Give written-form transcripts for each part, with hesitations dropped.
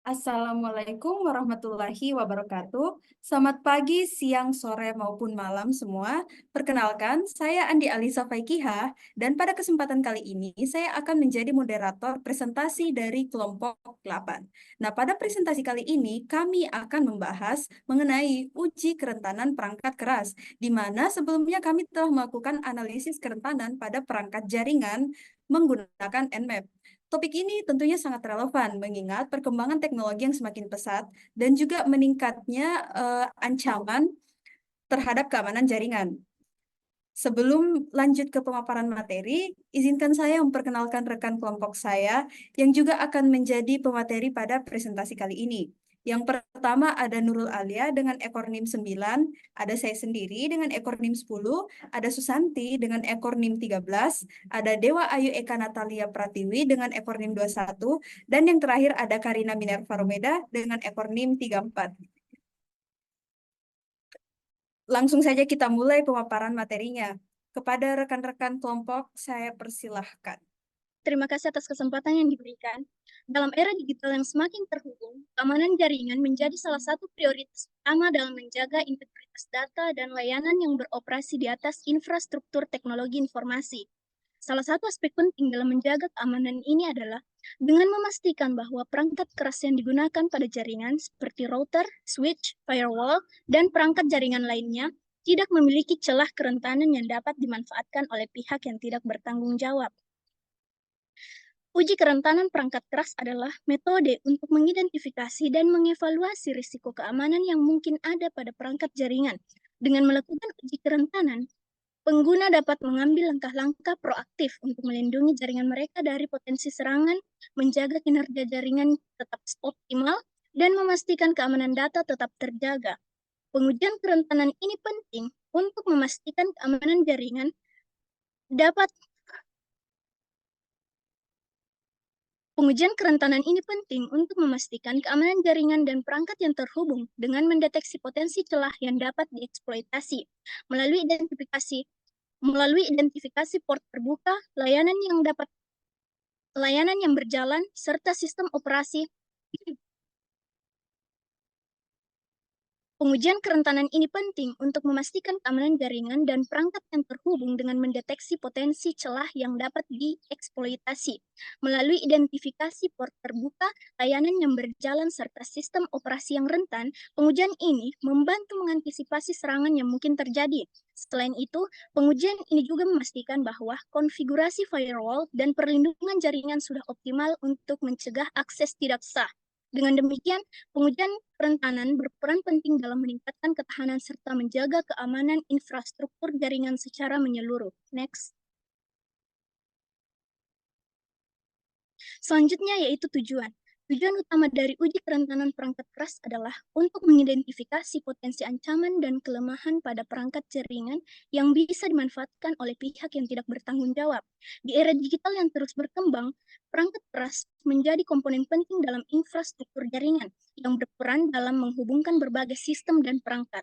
Assalamualaikum warahmatullahi wabarakatuh. Selamat pagi, siang, sore, maupun malam semua. Perkenalkan, saya Andi Alisa Faikiha, dan pada kesempatan kali ini saya akan menjadi moderator presentasi dari kelompok 8. Nah, pada presentasi kali ini kami akan membahas mengenai uji kerentanan perangkat keras, di mana sebelumnya kami telah melakukan analisis kerentanan pada perangkat jaringan menggunakan Nmap. Topik ini tentunya sangat relevan mengingat perkembangan teknologi yang semakin pesat dan juga meningkatnya ancaman terhadap keamanan jaringan. Sebelum lanjut ke pemaparan materi, izinkan saya memperkenalkan rekan kelompok saya yang juga akan menjadi pemateri pada presentasi kali ini. Yang pertama ada Nurul Alia dengan ekor NIM 9, ada saya sendiri dengan ekor NIM 10, ada Susanti dengan ekor NIM 13, ada Dewa Ayu Eka Natalia Pratiwi dengan ekor NIM 21, dan yang terakhir ada Karina Minerva Romeda dengan ekor NIM 34. Langsung saja kita mulai pemaparan materinya. Kepada rekan-rekan kelompok, saya persilahkan. Terima kasih atas kesempatan yang diberikan. Dalam era digital yang semakin terhubung, keamanan jaringan menjadi salah satu prioritas utama dalam menjaga integritas data dan layanan yang beroperasi di atas infrastruktur teknologi informasi. Salah satu aspek penting dalam menjaga keamanan ini adalah dengan memastikan bahwa perangkat keras yang digunakan pada jaringan seperti router, switch, firewall, dan perangkat jaringan lainnya tidak memiliki celah kerentanan yang dapat dimanfaatkan oleh pihak yang tidak bertanggung jawab. Uji kerentanan perangkat keras adalah metode untuk mengidentifikasi dan mengevaluasi risiko keamanan yang mungkin ada pada perangkat jaringan. Dengan melakukan uji kerentanan, pengguna dapat mengambil langkah-langkah proaktif untuk melindungi jaringan mereka dari potensi serangan, menjaga kinerja jaringan tetap optimal, dan memastikan keamanan data tetap terjaga. Pengujian kerentanan ini penting untuk memastikan keamanan jaringan dapat Pengujian kerentanan ini penting untuk memastikan keamanan jaringan dan perangkat yang terhubung dengan mendeteksi potensi celah yang dapat dieksploitasi melalui identifikasi port terbuka, layanan yang berjalan, serta sistem operasi. Pengujian kerentanan ini penting untuk memastikan keamanan jaringan dan perangkat yang terhubung dengan mendeteksi potensi celah yang dapat dieksploitasi. Melalui identifikasi port terbuka, layanan yang berjalan, serta sistem operasi yang rentan, pengujian ini membantu mengantisipasi serangan yang mungkin terjadi. Selain itu, pengujian ini juga memastikan bahwa konfigurasi firewall dan perlindungan jaringan sudah optimal untuk mencegah akses tidak sah. Dengan demikian, pengujian kerentanan berperan penting dalam meningkatkan ketahanan serta menjaga keamanan infrastruktur jaringan secara menyeluruh. Next. Selanjutnya yaitu tujuan. Tujuan utama dari uji kerentanan perangkat keras adalah untuk mengidentifikasi potensi ancaman dan kelemahan pada perangkat jaringan yang bisa dimanfaatkan oleh pihak yang tidak bertanggung jawab. Di era digital yang terus berkembang, perangkat keras menjadi komponen penting dalam infrastruktur jaringan yang berperan dalam menghubungkan berbagai sistem dan perangkat.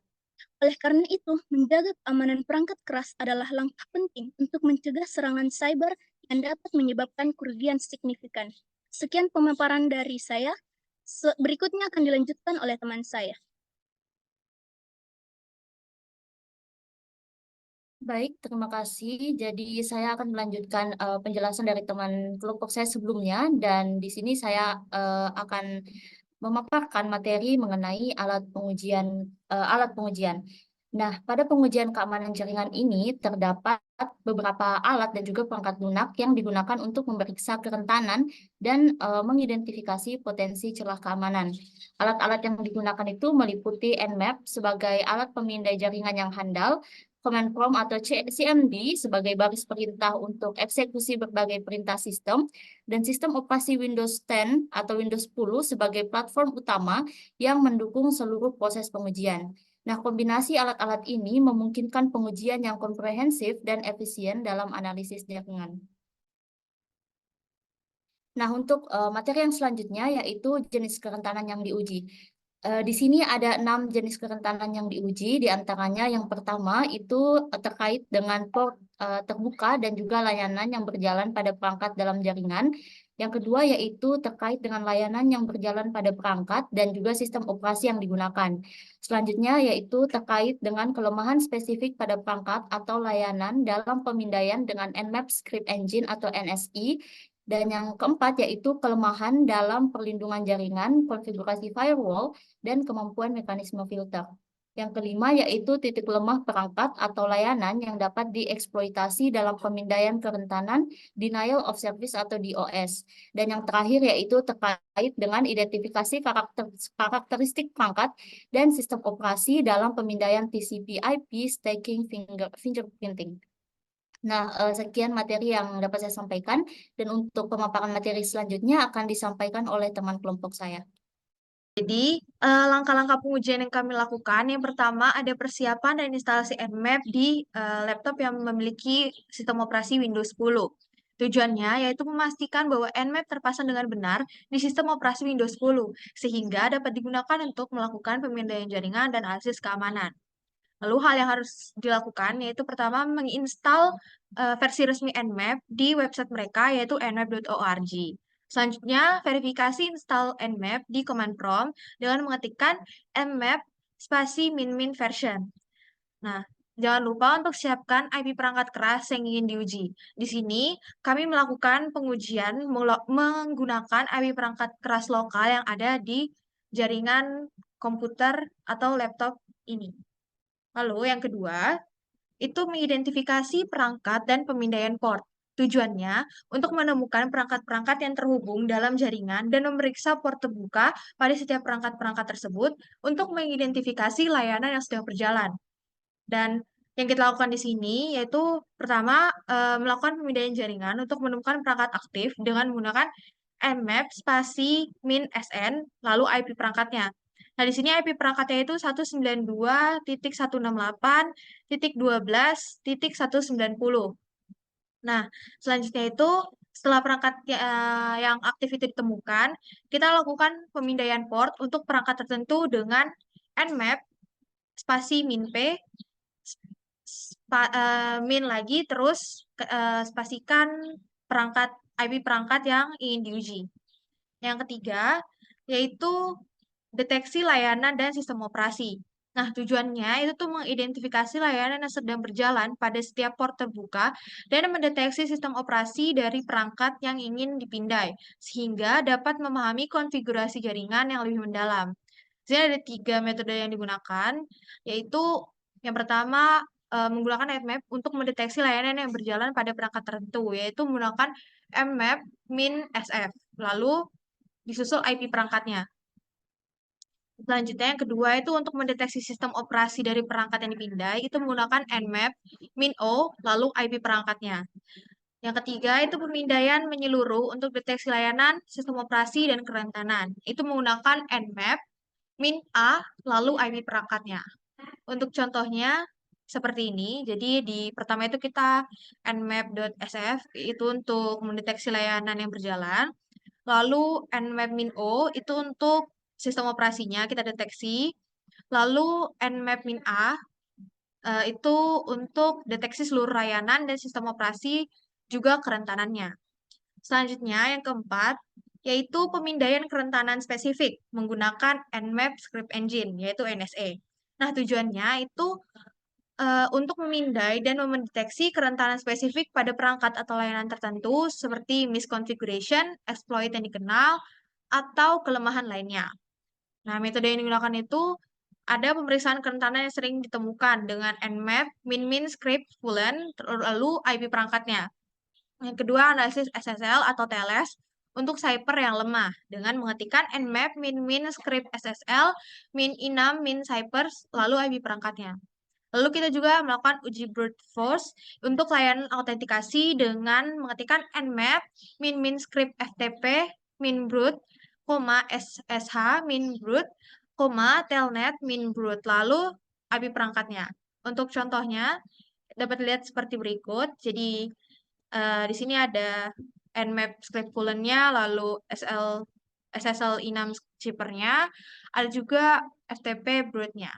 Oleh karena itu, menjaga keamanan perangkat keras adalah langkah penting untuk mencegah serangan cyber yang dapat menyebabkan kerugian signifikan. Sekian pemaparan dari saya. Berikutnya akan dilanjutkan oleh teman saya. Baik, terima kasih. Jadi saya akan melanjutkan penjelasan dari teman kelompok saya sebelumnya, dan di sini saya akan memaparkan materi mengenai alat pengujian. Nah, pada pengujian keamanan jaringan ini terdapat beberapa alat dan juga perangkat lunak yang digunakan untuk memeriksa kerentanan dan mengidentifikasi potensi celah keamanan. Alat-alat yang digunakan itu meliputi Nmap sebagai alat pemindai jaringan yang handal, Command Prompt atau CMD sebagai baris perintah untuk eksekusi berbagai perintah sistem, dan sistem operasi Windows 10 atau Windows 10 sebagai platform utama yang mendukung seluruh proses pengujian. Nah, kombinasi alat-alat ini memungkinkan pengujian yang komprehensif dan efisien dalam analisis jaringan. Nah, untuk materi yang selanjutnya yaitu jenis kerentanan yang diuji. Di sini ada 6 jenis kerentanan yang diuji, diantaranya yang pertama itu terkait dengan port terbuka dan juga layanan yang berjalan pada perangkat dalam jaringan. Yang kedua yaitu terkait dengan layanan yang berjalan pada perangkat dan juga sistem operasi yang digunakan. Selanjutnya yaitu terkait dengan kelemahan spesifik pada perangkat atau layanan dalam pemindaian dengan Nmap Script Engine atau NSE. Dan yang keempat yaitu kelemahan dalam perlindungan jaringan, konfigurasi firewall, dan kemampuan mekanisme filter. Yang kelima yaitu titik lemah perangkat atau layanan yang dapat dieksploitasi dalam pemindaian kerentanan denial of service atau DOS. Dan yang terakhir yaitu terkait dengan identifikasi karakteristik perangkat dan sistem operasi dalam pemindaian TCP/IP stacking fingerprinting. Nah, sekian materi yang dapat saya sampaikan, dan untuk pemaparan materi selanjutnya akan disampaikan oleh teman kelompok saya. Jadi, langkah-langkah pengujian yang kami lakukan, yang pertama ada persiapan dan instalasi Nmap di laptop yang memiliki sistem operasi Windows 10. Tujuannya yaitu memastikan bahwa Nmap terpasang dengan benar di sistem operasi Windows 10, sehingga dapat digunakan untuk melakukan pemindaian jaringan dan analisis keamanan. Lalu hal yang harus dilakukan yaitu pertama menginstal versi resmi Nmap di website mereka yaitu nmap.org. Selanjutnya, verifikasi install Nmap di command prompt dengan mengetikkan nmap spasi min version. Nah, jangan lupa untuk siapkan IP perangkat keras yang ingin diuji. Di sini, kami melakukan pengujian menggunakan IP perangkat keras lokal yang ada di jaringan komputer atau laptop ini. Lalu yang kedua, itu mengidentifikasi perangkat dan pemindaian port. Tujuannya untuk menemukan perangkat-perangkat yang terhubung dalam jaringan dan memeriksa port terbuka pada setiap perangkat-perangkat tersebut untuk mengidentifikasi layanan yang sedang berjalan. Dan yang kita lakukan di sini yaitu pertama melakukan pemindaian jaringan untuk menemukan perangkat aktif dengan menggunakan nmap spasi min sn lalu IP perangkatnya. Nah, di sini IP perangkatnya itu 192.168.12.190. Nah, selanjutnya itu setelah perangkat yang aktif itu ditemukan, kita lakukan pemindaian port untuk perangkat tertentu dengan nmap spasi min p min lagi terus spasikan perangkat IP perangkat yang ingin diuji. Yang ketiga yaitu deteksi layanan dan sistem operasi. Nah, tujuannya itu tuh mengidentifikasi layanan yang sedang berjalan pada setiap port terbuka dan mendeteksi sistem operasi dari perangkat yang ingin dipindai, sehingga dapat memahami konfigurasi jaringan yang lebih mendalam. Jadi ada 3 metode yang digunakan, yaitu yang pertama menggunakan nmap untuk mendeteksi layanan yang berjalan pada perangkat tertentu, yaitu menggunakan nmap min sf, lalu disusul IP perangkatnya. Selanjutnya yang kedua itu untuk mendeteksi sistem operasi dari perangkat yang dipindai itu menggunakan nmap min o lalu IP perangkatnya. Yang ketiga itu pemindaian menyeluruh untuk deteksi layanan, sistem operasi dan kerentanan. Itu menggunakan nmap min a lalu IP perangkatnya. Untuk contohnya seperti ini. Jadi di pertama itu kita nmap.sf itu untuk mendeteksi layanan yang berjalan. Lalu nmap min o itu untuk sistem operasinya kita deteksi. Lalu nmap min a itu untuk deteksi seluruh layanan dan sistem operasi juga kerentanannya. Selanjutnya yang keempat yaitu pemindaian kerentanan spesifik menggunakan Nmap Script Engine yaitu NSE. Nah, tujuannya itu untuk memindai dan mendeteksi kerentanan spesifik pada perangkat atau layanan tertentu seperti misconfiguration, exploit yang dikenal, atau kelemahan lainnya. Nah, metode yang digunakan itu ada pemeriksaan kerentanan yang sering ditemukan dengan Nmap, min script, boolean, lalu IP perangkatnya. Yang kedua, analisis SSL atau TLS untuk cipher yang lemah dengan mengetikkan nmap min script SSL min inam min ciphers lalu IP perangkatnya. Lalu kita juga melakukan uji brute force untuk layanan autentikasi dengan mengetikkan nmap min script FTP min brute, SSH min brute, telnet min brute lalu IP perangkatnya. Untuk contohnya dapat dilihat seperti berikut. Jadi di sini ada nmap script poolen-nya, lalu SSL inam chipper-nya, ada juga FTP brute-nya.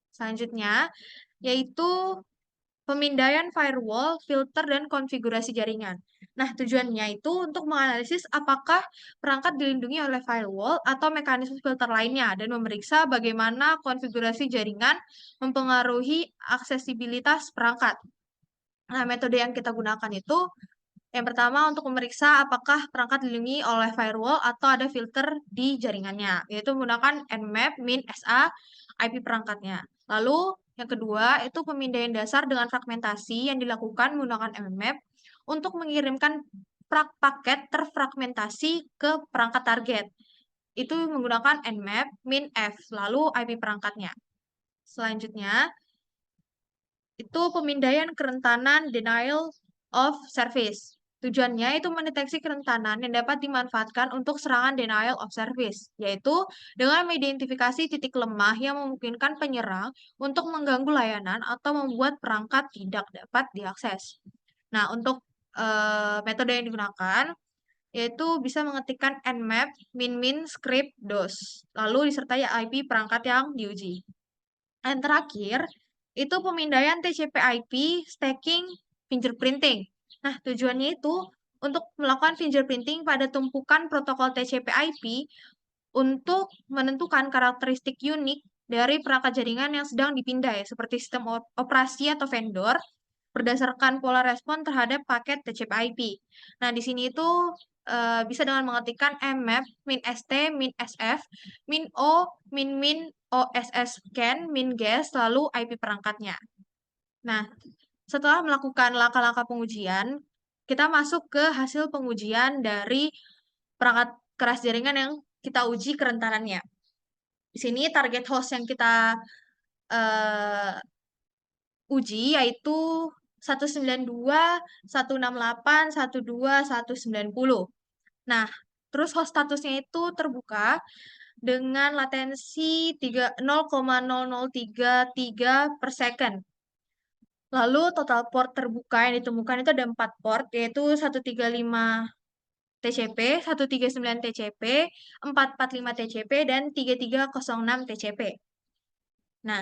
Selanjutnya, yaitu pemindaian firewall, filter, dan konfigurasi jaringan. Nah, tujuannya itu untuk menganalisis apakah perangkat dilindungi oleh firewall atau mekanisme filter lainnya dan memeriksa bagaimana konfigurasi jaringan mempengaruhi aksesibilitas perangkat. Nah, metode yang kita gunakan itu yang pertama untuk memeriksa apakah perangkat dilindungi oleh firewall atau ada filter di jaringannya, yaitu menggunakan Nmap, Min, SA, IP perangkatnya. Lalu yang kedua itu pemindaian dasar dengan fragmentasi yang dilakukan menggunakan Nmap untuk mengirimkan paket terfragmentasi ke perangkat target. Itu menggunakan Nmap, Min, F, lalu IP perangkatnya. Selanjutnya, itu pemindaian kerentanan denial of service. Tujuannya itu mendeteksi kerentanan yang dapat dimanfaatkan untuk serangan denial of service, yaitu dengan mengidentifikasi titik lemah yang memungkinkan penyerang untuk mengganggu layanan atau membuat perangkat tidak dapat diakses. Nah, untuk metode yang digunakan, yaitu bisa mengetikkan nmap, min script dos, lalu disertai IP perangkat yang diuji. Dan terakhir, itu pemindaian TCP/IP stacking fingerprinting. Nah, tujuannya itu untuk melakukan fingerprinting pada tumpukan protokol TCP/IP untuk menentukan karakteristik unik dari perangkat jaringan yang sedang dipindai, seperti sistem operasi atau vendor, berdasarkan pola respon terhadap paket TCP/IP. Nah, di sini itu bisa dengan mengetikkan mmap, min st, min sf, min o, min oss scan, min guess, lalu IP perangkatnya. Nah, setelah melakukan langkah-langkah pengujian, kita masuk ke hasil pengujian dari perangkat keras jaringan yang kita uji kerentanannya. Di sini target host yang kita uji yaitu 192, 168, 12, 190. Nah, terus host statusnya itu terbuka dengan latensi 0,0033 per second. Lalu total port terbuka yang ditemukan itu ada 4 port, yaitu 135 TCP, 139 TCP, 445 TCP, dan 3306 TCP. Nah,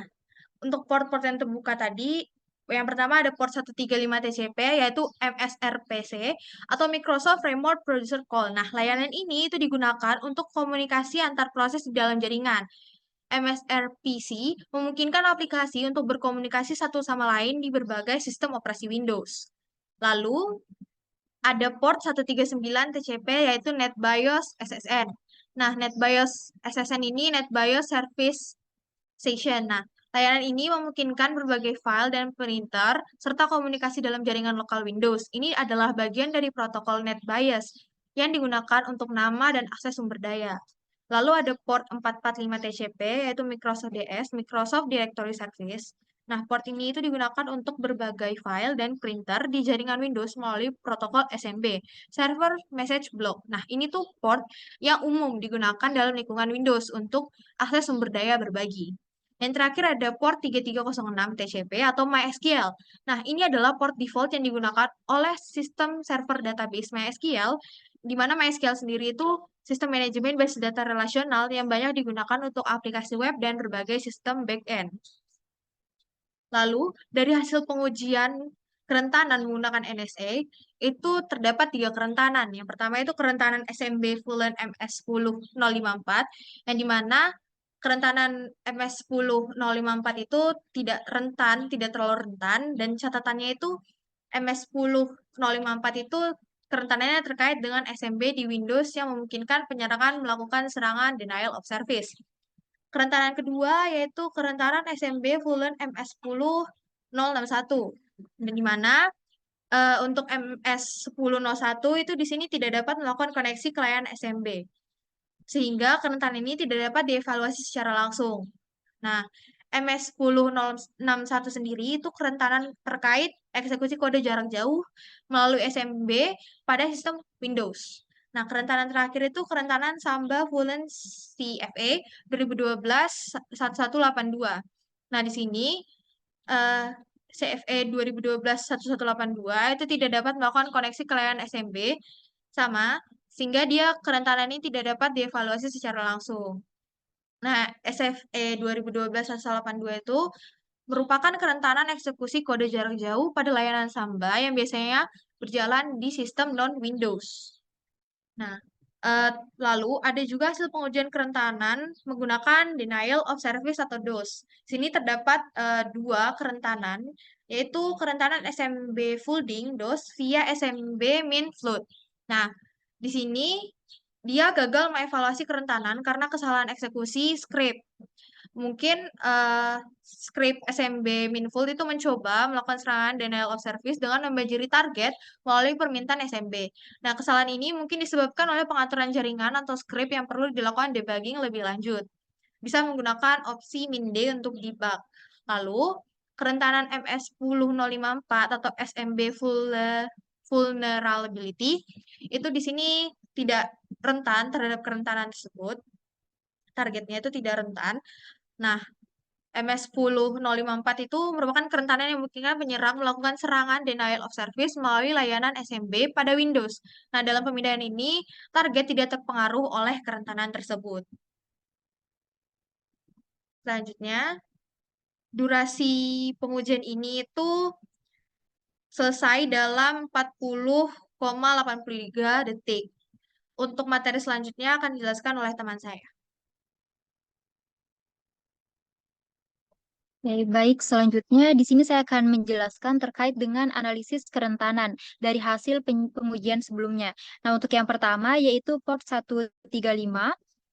untuk port-port yang terbuka tadi, yang pertama ada port 135 TCP, yaitu MSRPC, atau Microsoft Remote Producer Call. Nah, layanan ini itu digunakan untuk komunikasi antar proses di dalam jaringan. MSRPC memungkinkan aplikasi untuk berkomunikasi satu sama lain di berbagai sistem operasi Windows. Lalu, ada port 139 TCP, yaitu NetBIOS SSN. Nah, NetBIOS SSN ini NetBIOS Service Station. Nah, layanan ini memungkinkan berbagai file dan printer serta komunikasi dalam jaringan lokal Windows. Ini adalah bagian dari protokol NetBIOS yang digunakan untuk nama dan akses sumber daya. Lalu ada port 445 TCP, yaitu Microsoft DS, Microsoft Directory Service. Nah, port ini itu digunakan untuk berbagai file dan printer di jaringan Windows melalui protokol SMB, Server Message Block. Nah, ini tuh port yang umum digunakan dalam lingkungan Windows untuk akses sumber daya berbagi. Yang terakhir ada port 3306 TCP atau MySQL. Nah, ini adalah port default yang digunakan oleh sistem server database MySQL, di mana MySQL sendiri itu sistem manajemen basis data relasional yang banyak digunakan untuk aplikasi web dan berbagai sistem back-end. Lalu, dari hasil pengujian kerentanan menggunakan NSA, itu terdapat 3 kerentanan. Yang pertama itu kerentanan SMB Fulen MS10054, yang dimana kerentanan MS10054 itu tidak rentan, tidak terlalu rentan, dan catatannya itu MS10054 itu kerentanannya terkait dengan SMB di Windows yang memungkinkan penyerangan melakukan serangan denial of service. Kerentanan kedua yaitu kerentanan SMB Fulen MS10061, dan di mana untuk MS10001 itu di sini tidak dapat melakukan koneksi ke layanan SMB, sehingga kerentanan ini tidak dapat dievaluasi secara langsung. Nah, MS10061 sendiri itu kerentanan terkait eksekusi kode jarak jauh melalui SMB pada sistem Windows. Nah, kerentanan terakhir itu kerentanan Samba Fulen CFA 2012-1182. Nah, di sini CFA 2012-1182 itu tidak dapat melakukan koneksi ke layanan SMB sama, sehingga dia kerentanan ini tidak dapat dievaluasi secara langsung. Nah, SFE 2012-182 itu merupakan kerentanan eksekusi kode jarak jauh pada layanan Samba yang biasanya berjalan di sistem non-Windows. Nah, lalu ada juga hasil pengujian kerentanan menggunakan denial of service atau DOS. Sini terdapat dua kerentanan, yaitu kerentanan SMB folding DOS via SMB min float. Nah, di sini dia gagal mengevaluasi kerentanan karena kesalahan eksekusi script. Mungkin script SMB Minfold itu mencoba melakukan serangan denial of service dengan membanjiri target melalui permintaan SMB. Nah, kesalahan ini mungkin disebabkan oleh pengaturan jaringan atau script yang perlu dilakukan debugging lebih lanjut. Bisa menggunakan opsi min D untuk debug. Lalu, kerentanan MS10054 atau SMB vulnerability itu di sini tidak rentan terhadap kerentanan tersebut. Targetnya itu tidak rentan. Nah, MS10054 itu merupakan kerentanan yang memungkinkan penyerang melakukan serangan denial of service melalui layanan SMB pada Windows. Nah, dalam pemindahan ini, target tidak terpengaruh oleh kerentanan tersebut. Selanjutnya, durasi pengujian ini itu selesai dalam 40,83 detik. Untuk materi selanjutnya akan dijelaskan oleh teman saya. Baik, selanjutnya di sini saya akan menjelaskan terkait dengan analisis kerentanan dari hasil pengujian sebelumnya. Nah, untuk yang pertama yaitu port 135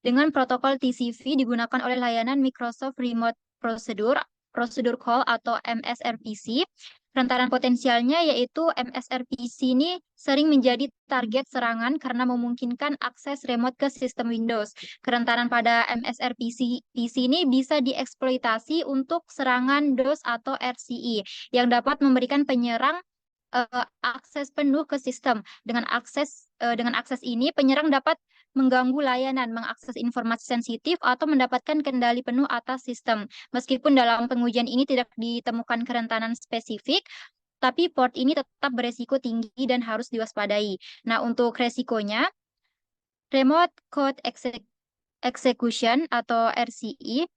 dengan protokol TCP digunakan oleh layanan Microsoft Remote Procedure Call atau MSRPC. Kerentanan potensialnya yaitu MSRPC ini sering menjadi target serangan karena memungkinkan akses remote ke sistem Windows. Kerentanan pada MSRPC ini bisa dieksploitasi untuk serangan DOS atau RCE yang dapat memberikan penyerang akses penuh ke sistem. Dengan akses ini penyerang dapat mengganggu layanan, mengakses informasi sensitif atau mendapatkan kendali penuh atas sistem. Meskipun dalam pengujian ini tidak ditemukan kerentanan spesifik, tapi port ini tetap beresiko tinggi dan harus diwaspadai. Nah, untuk resikonya, Remote Code Execution atau RCE,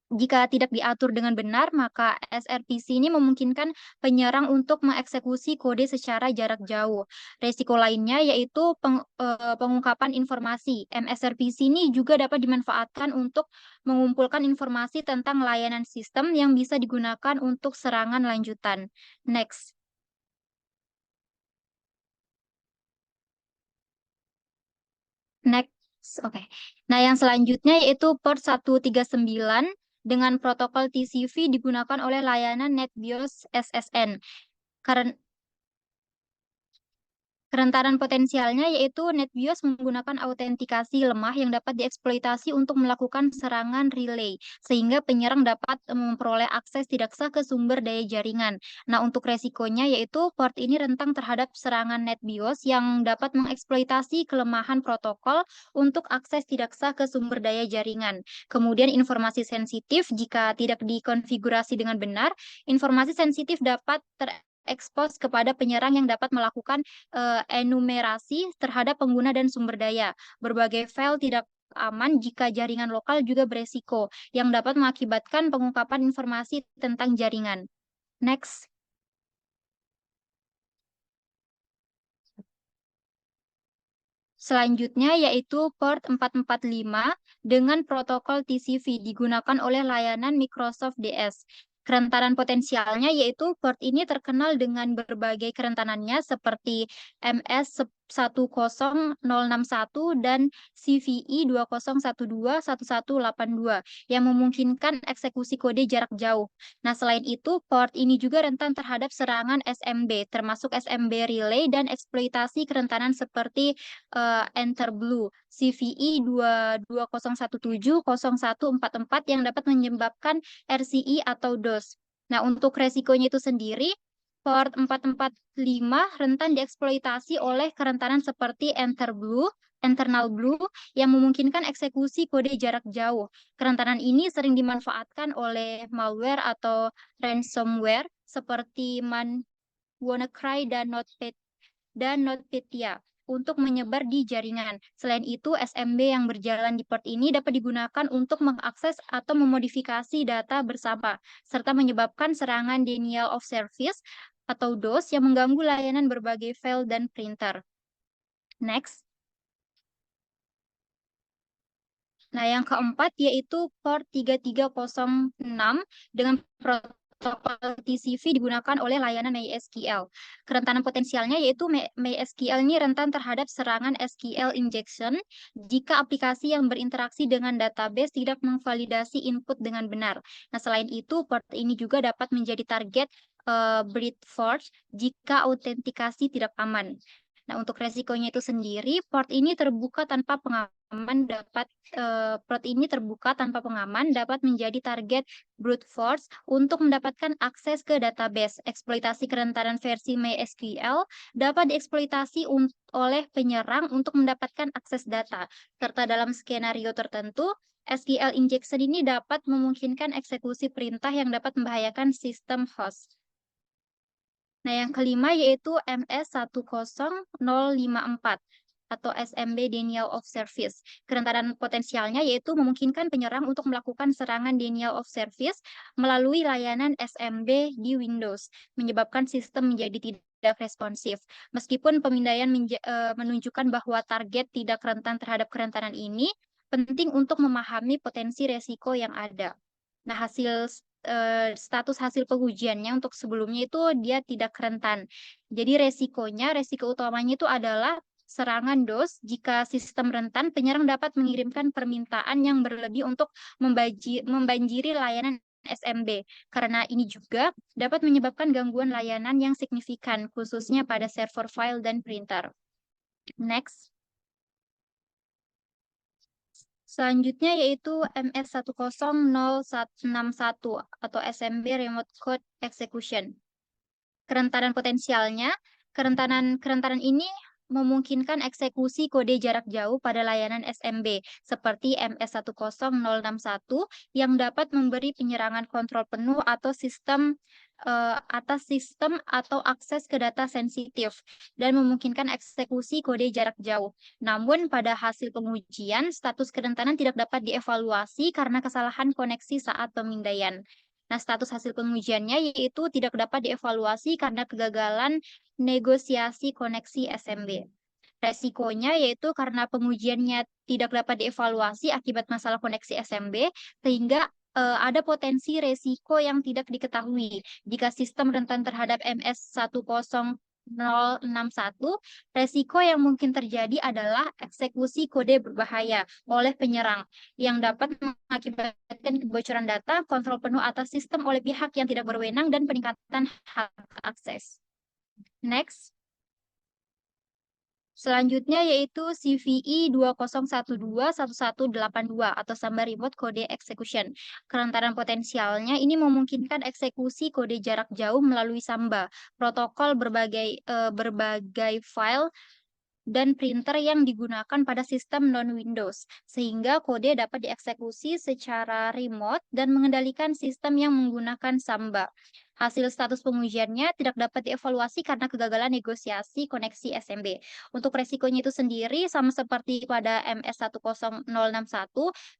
jika tidak diatur dengan benar, maka SRPC ini memungkinkan penyerang untuk mengeksekusi kode secara jarak jauh. Resiko lainnya yaitu pengungkapan informasi. MSRPC ini juga dapat dimanfaatkan untuk mengumpulkan informasi tentang layanan sistem yang bisa digunakan untuk serangan lanjutan. Next. Oke. Nah, yang selanjutnya yaitu port 139 dengan protokol TCP digunakan oleh layanan NetBIOS SSN. Kerentanan potensialnya yaitu NetBIOS menggunakan autentikasi lemah yang dapat dieksploitasi untuk melakukan serangan relay, sehingga penyerang dapat memperoleh akses tidak sah ke sumber daya jaringan. Nah, untuk resikonya yaitu port ini rentan terhadap serangan NetBIOS yang dapat mengeksploitasi kelemahan protokol untuk akses tidak sah ke sumber daya jaringan. Kemudian informasi sensitif jika tidak dikonfigurasi dengan benar, informasi sensitif dapat terekspos kepada penyerang yang dapat melakukan enumerasi terhadap pengguna dan sumber daya. Berbagai file tidak aman jika jaringan lokal juga beresiko, yang dapat mengakibatkan pengungkapan informasi tentang jaringan. Next. Selanjutnya yaitu port 445 dengan protokol TCP digunakan oleh layanan Microsoft DS. Kerentanan potensialnya yaitu port ini terkenal dengan berbagai kerentanannya seperti MS10061 dan CVE 20121182 yang memungkinkan eksekusi kode jarak jauh. Nah, selain itu, port ini juga rentan terhadap serangan SMB, termasuk SMB relay dan eksploitasi kerentanan seperti Enter Blue, CVE 20170144 yang dapat menyebabkan RCE atau DOS. Nah, untuk resikonya itu sendiri, port 445 rentan dieksploitasi oleh kerentanan seperti Internal Blue yang memungkinkan eksekusi kode jarak jauh. Kerentanan ini sering dimanfaatkan oleh malware atau ransomware seperti WannaCry dan NotPetya. untuk menyebar di jaringan. Selain itu, SMB yang berjalan di port ini dapat digunakan untuk mengakses atau memodifikasi data bersama, serta menyebabkan serangan denial of service atau DOS yang mengganggu layanan berbagai file dan printer. Next. Nah, yang keempat yaitu port 3306 dengan protokol TCP digunakan oleh layanan MySQL. Kerentanan potensialnya yaitu MySQL ini rentan terhadap serangan SQL injection jika aplikasi yang berinteraksi dengan database tidak memvalidasi input dengan benar. Nah, selain itu, port ini juga dapat menjadi target brute force jika autentikasi tidak aman. Nah, untuk resikonya itu sendiri, port ini terbuka tanpa pengaman dapat menjadi target brute force untuk mendapatkan akses ke database. Eksploitasi kerentanan versi MySQL dapat dieksploitasi oleh penyerang untuk mendapatkan akses data, serta dalam skenario tertentu, SQL injection ini dapat memungkinkan eksekusi perintah yang dapat membahayakan sistem host. Nah, yang kelima yaitu MS10054 atau SMB Denial of Service. Kerentanan potensialnya yaitu memungkinkan penyerang untuk melakukan serangan denial of service melalui layanan SMB di Windows, menyebabkan sistem menjadi tidak responsif. Meskipun pemindaian menunjukkan bahwa target tidak rentan terhadap kerentanan ini, penting untuk memahami potensi resiko yang ada. Nah, status hasil pengujiannya untuk sebelumnya itu dia tidak rentan. Jadi resiko utamanya itu adalah serangan DOS. Jika sistem rentan, penyerang dapat mengirimkan permintaan yang berlebih untuk membanjiri layanan SMB. Karena ini juga dapat menyebabkan gangguan layanan yang signifikan, khususnya pada server file dan printer. Next. Selanjutnya yaitu MS10061 atau SMB Remote Code Execution. Kerentanan potensialnya, kerentanan ini memungkinkan eksekusi kode jarak jauh pada layanan SMB seperti MS10061 yang dapat memberi penyerangan kontrol penuh atas sistem atau akses ke data sensitif dan memungkinkan eksekusi kode jarak jauh. Namun pada hasil pengujian, status kerentanan tidak dapat dievaluasi karena kesalahan koneksi saat pemindaian. Nah, status hasil pengujiannya yaitu tidak dapat dievaluasi karena kegagalan negosiasi koneksi SMB. Resikonya yaitu karena pengujiannya tidak dapat dievaluasi akibat masalah koneksi SMB, sehingga ada potensi resiko yang tidak diketahui. Jika sistem rentan terhadap MS10061, resiko yang mungkin terjadi adalah eksekusi kode berbahaya oleh penyerang yang dapat mengakibatkan kebocoran data, kontrol penuh atas sistem oleh pihak yang tidak berwenang, dan peningkatan hak akses. Next. Selanjutnya yaitu CVE 20121182 atau Samba Remote Code Execution. Kerentanan potensialnya ini memungkinkan eksekusi kode jarak jauh melalui Samba, protokol berbagai file dan printer yang digunakan pada sistem non-Windows, sehingga kode dapat dieksekusi secara remote dan mengendalikan sistem yang menggunakan Samba. Hasil status pengujiannya tidak dapat dievaluasi karena kegagalan negosiasi koneksi SMB. Untuk resikonya itu sendiri, sama seperti pada MS10061,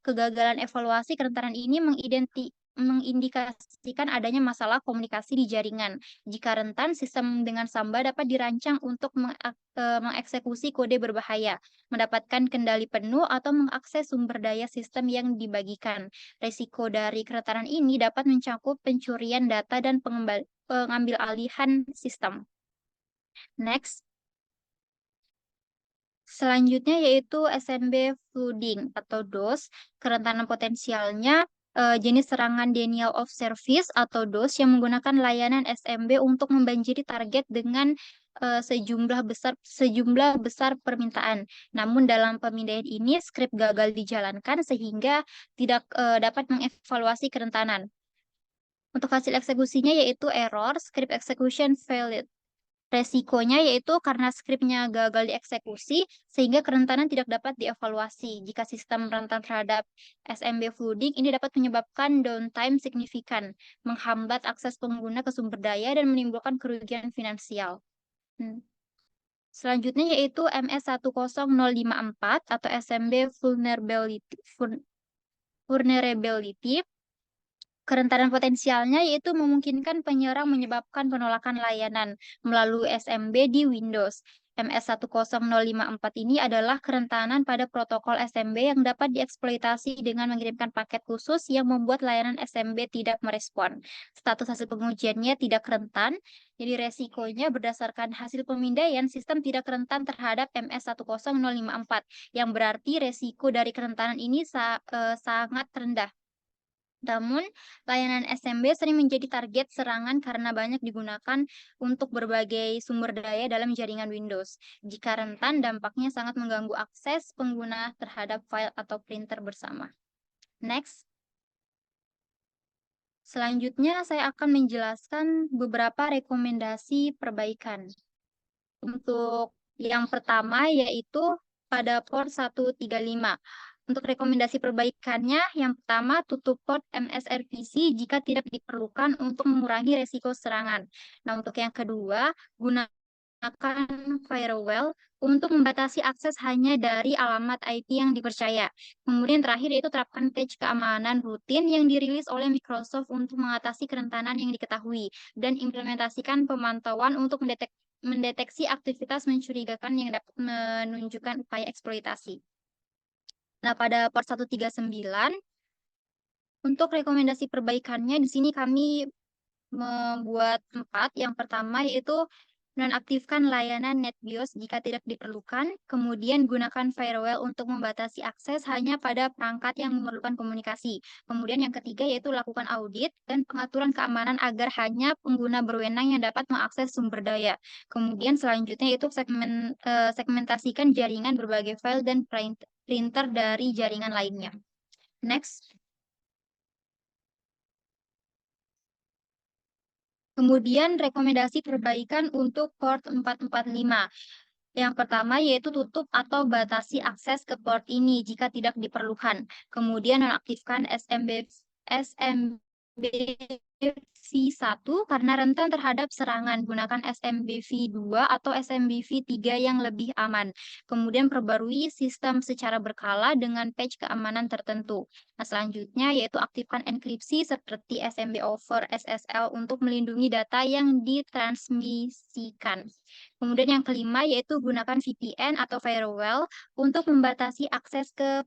kegagalan evaluasi kerentanan ini mengindikasikan adanya masalah komunikasi di jaringan. Jika rentan, sistem dengan Samba dapat dirancang untuk mengeksekusi kode berbahaya, mendapatkan kendali penuh, atau mengakses sumber daya sistem yang dibagikan. Risiko dari kerentanan ini dapat mencakup pencurian data dan pengambil alihan sistem. Next. Selanjutnya yaitu SMB flooding atau DOS. Kerentanan potensialnya jenis serangan denial of service atau DOS yang menggunakan layanan SMB untuk membanjiri target dengan sejumlah besar permintaan. Namun dalam pemindaian ini skrip gagal dijalankan sehingga tidak dapat mengevaluasi kerentanan. Untuk hasil eksekusinya yaitu error, script execution failed. Resikonya yaitu karena skripnya gagal dieksekusi, sehingga kerentanan tidak dapat dievaluasi. Jika sistem rentan terhadap SMB flooding, ini dapat menyebabkan downtime signifikan, menghambat akses pengguna ke sumber daya, dan menimbulkan kerugian finansial. Selanjutnya yaitu MS10054 atau SMB vulnerability. Kerentanan potensialnya yaitu memungkinkan penyerang menyebabkan penolakan layanan melalui SMB di Windows. MS10054 ini adalah kerentanan pada protokol SMB yang dapat dieksploitasi dengan mengirimkan paket khusus yang membuat layanan SMB tidak merespon. Status hasil pengujiannya tidak rentan, jadi resikonya berdasarkan hasil pemindaian sistem tidak rentan terhadap MS10054, yang berarti resiko dari kerentanan ini sangat rendah. Namun, layanan SMB sering menjadi target serangan karena banyak digunakan untuk berbagai sumber daya dalam jaringan Windows. Jika rentan, dampaknya sangat mengganggu akses pengguna terhadap file atau printer bersama. Next. Selanjutnya, saya akan menjelaskan beberapa rekomendasi perbaikan. Untuk yang pertama, yaitu pada port 135. Untuk rekomendasi perbaikannya, yang pertama, tutup port MSRPC jika tidak diperlukan untuk mengurangi resiko serangan. Nah, untuk yang kedua, gunakan firewall untuk membatasi akses hanya dari alamat IP yang dipercaya. Kemudian terakhir, yaitu terapkan patch keamanan rutin yang dirilis oleh Microsoft untuk mengatasi kerentanan yang diketahui, dan implementasikan pemantauan untuk mendeteksi aktivitas mencurigakan yang dapat menunjukkan upaya eksploitasi. Nah, pada port 139, untuk rekomendasi perbaikannya, di sini kami membuat 4. Yang pertama yaitu nonaktifkan layanan NetBIOS jika tidak diperlukan. Kemudian gunakan firewall untuk membatasi akses hanya pada perangkat yang memerlukan komunikasi. Kemudian yang ketiga yaitu lakukan audit dan pengaturan keamanan agar hanya pengguna berwenang yang dapat mengakses sumber daya. Kemudian selanjutnya yaitu segmentasikan jaringan berbagai file dan printer dari jaringan lainnya. Next. Kemudian rekomendasi perbaikan untuk port 445. Yang pertama yaitu tutup atau batasi akses ke port ini jika tidak diperlukan. Kemudian nonaktifkan SMBv1 karena rentan terhadap serangan. Gunakan SMBv2 atau SMBv3 yang lebih aman. Kemudian perbarui sistem secara berkala dengan patch keamanan tertentu. Nah, selanjutnya yaitu aktifkan enkripsi seperti SMB over SSL untuk melindungi data yang ditransmisikan. Kemudian yang kelima yaitu gunakan VPN atau firewall untuk membatasi akses ke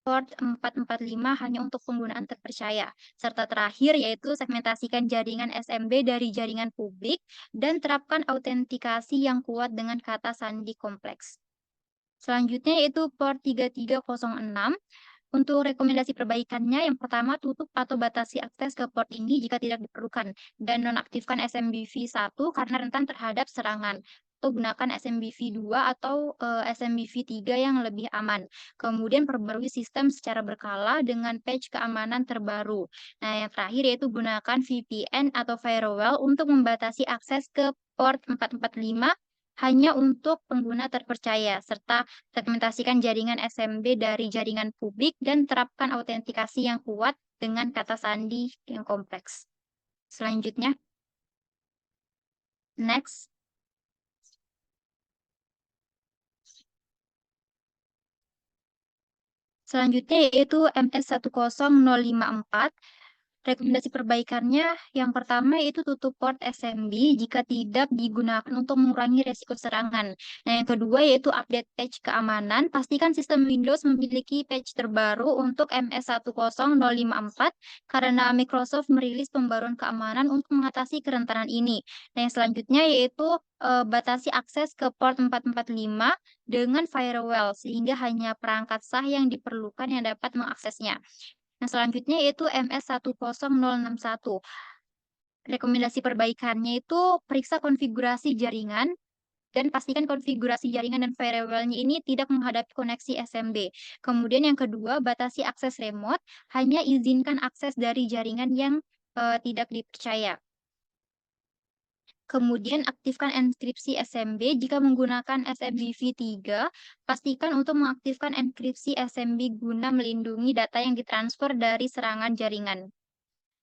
port 445 hanya untuk penggunaan terpercaya. Serta terakhir yaitu segmentasikan jaringan SMB dari jaringan publik dan terapkan autentikasi yang kuat dengan kata sandi kompleks. Selanjutnya yaitu port 3306. Untuk rekomendasi perbaikannya, yang pertama tutup atau batasi akses ke port ini jika tidak diperlukan, dan nonaktifkan SMBv1 karena rentan terhadap serangan. Atau gunakan SMBv2 atau SMBv3 yang lebih aman. Kemudian perbarui sistem secara berkala dengan patch keamanan terbaru. Nah, yang terakhir yaitu gunakan VPN atau firewall untuk membatasi akses ke port 445 hanya untuk pengguna terpercaya, serta segmentasikan jaringan SMB dari jaringan publik dan terapkan autentikasi yang kuat dengan kata sandi yang kompleks. Selanjutnya, next. Selanjutnya yaitu MS10054. Rekomendasi perbaikannya yang pertama yaitu tutup port SMB jika tidak digunakan untuk mengurangi resiko serangan. Nah, yang kedua yaitu update patch keamanan. Pastikan sistem Windows memiliki patch terbaru untuk MS10054 karena Microsoft merilis pembaruan keamanan untuk mengatasi kerentanan ini. Nah, yang selanjutnya yaitu batasi akses ke port 445 dengan firewall sehingga hanya perangkat sah yang diperlukan yang dapat mengaksesnya. Nah, selanjutnya yaitu MS10061. Rekomendasi perbaikannya itu periksa konfigurasi jaringan dan pastikan konfigurasi jaringan dan firewall-nya ini tidak menghadapi koneksi SMB. Kemudian yang kedua, batasi akses remote, hanya izinkan akses dari jaringan yang tidak dipercaya. Kemudian aktifkan enkripsi SMB jika menggunakan SMBv3. Pastikan untuk mengaktifkan enkripsi SMB guna melindungi data yang ditransfer dari serangan jaringan.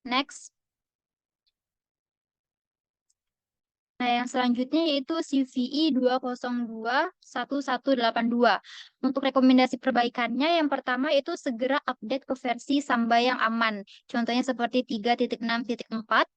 Next. Nah, yang selanjutnya yaitu CVE 2021182. Untuk rekomendasi perbaikannya, yang pertama itu segera update ke versi Samba yang aman. Contohnya seperti 3.6.4,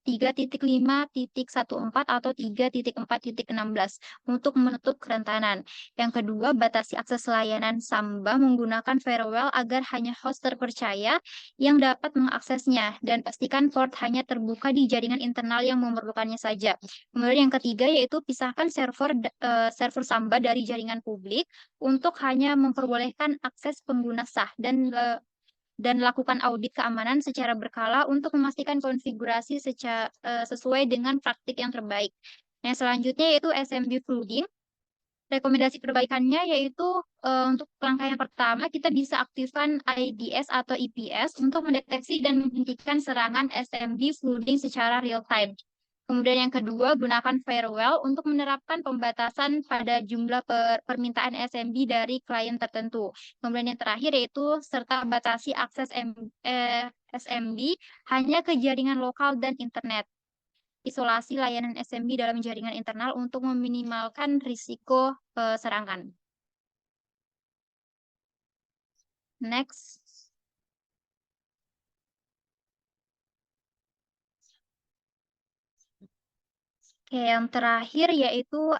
3.5.14, atau 3.4.16 untuk menutup kerentanan. Yang kedua, batasi akses layanan Samba menggunakan firewall agar hanya host terpercaya yang dapat mengaksesnya, dan pastikan port hanya terbuka di jaringan internal yang memerlukannya saja. Kemudian yang ketiga yaitu pisahkan server Samba dari jaringan publik untuk hanya memperbolehkan akses pengguna sah, dan lakukan audit keamanan secara berkala untuk memastikan konfigurasi sesuai dengan praktik yang terbaik. Yang selanjutnya yaitu SMB flooding. Rekomendasi perbaikannya yaitu untuk langkah yang pertama kita bisa aktifkan IDS atau IPS untuk mendeteksi dan menghentikan serangan SMB flooding secara real time. Kemudian yang kedua, gunakan firewall untuk menerapkan pembatasan pada jumlah permintaan SMB dari klien tertentu. Kemudian yang terakhir yaitu serta batasi akses SMB hanya ke jaringan lokal dan internet. Isolasi layanan SMB dalam jaringan internal untuk meminimalkan risiko serangan. Next. Oke, yang terakhir yaitu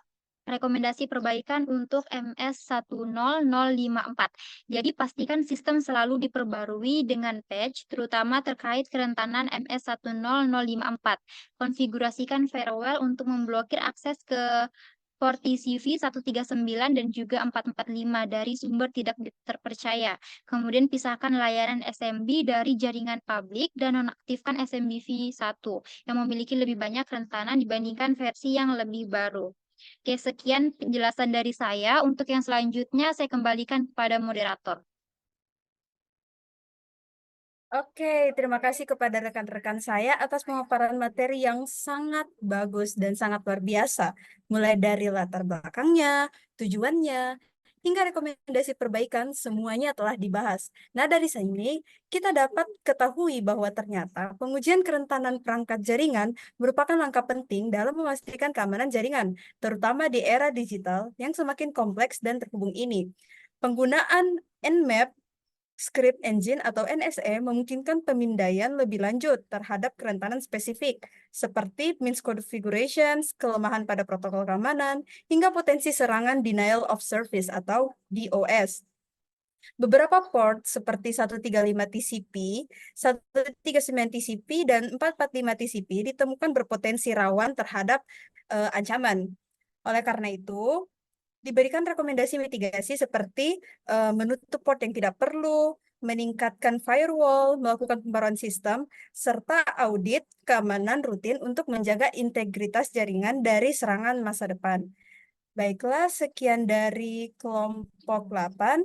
rekomendasi perbaikan untuk MS10054. Jadi pastikan sistem selalu diperbarui dengan patch, terutama terkait kerentanan MS10054. Konfigurasikan firewall untuk memblokir akses ke port TCP 139 dan juga 445 dari sumber tidak terpercaya. Kemudian pisahkan layanan SMB dari jaringan publik dan nonaktifkan SMBv1 yang memiliki lebih banyak kerentanan dibandingkan versi yang lebih baru. Oke, sekian penjelasan dari saya. Untuk yang selanjutnya, saya kembalikan kepada moderator. Oke, terima kasih kepada rekan-rekan saya atas pemaparan materi yang sangat bagus dan sangat luar biasa. Mulai dari latar belakangnya, tujuannya, hingga rekomendasi perbaikan, semuanya telah dibahas. Nah, dari sini kita dapat ketahui bahwa ternyata pengujian kerentanan perangkat jaringan merupakan langkah penting dalam memastikan keamanan jaringan, terutama di era digital yang semakin kompleks dan terhubung ini. Penggunaan Nmap Script Engine atau NSE memungkinkan pemindaian lebih lanjut terhadap kerentanan spesifik, seperti misconfigurations, kelemahan pada protokol keamanan, hingga potensi serangan denial of service atau DOS. Beberapa port seperti 135 TCP, 139 TCP, dan 445 TCP ditemukan berpotensi rawan terhadap ancaman. Oleh karena itu, diberikan rekomendasi mitigasi seperti menutup port yang tidak perlu, meningkatkan firewall, melakukan pembaruan sistem, serta audit keamanan rutin untuk menjaga integritas jaringan dari serangan masa depan. Baiklah, sekian dari kelompok 8.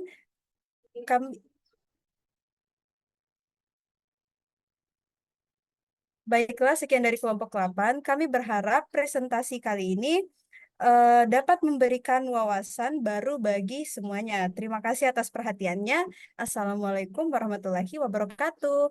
Baiklah, sekian dari kelompok 8. Kami berharap presentasi kali ini dapat memberikan wawasan baru bagi semuanya. Terima kasih atas perhatiannya. Assalamualaikum warahmatullahi wabarakatuh.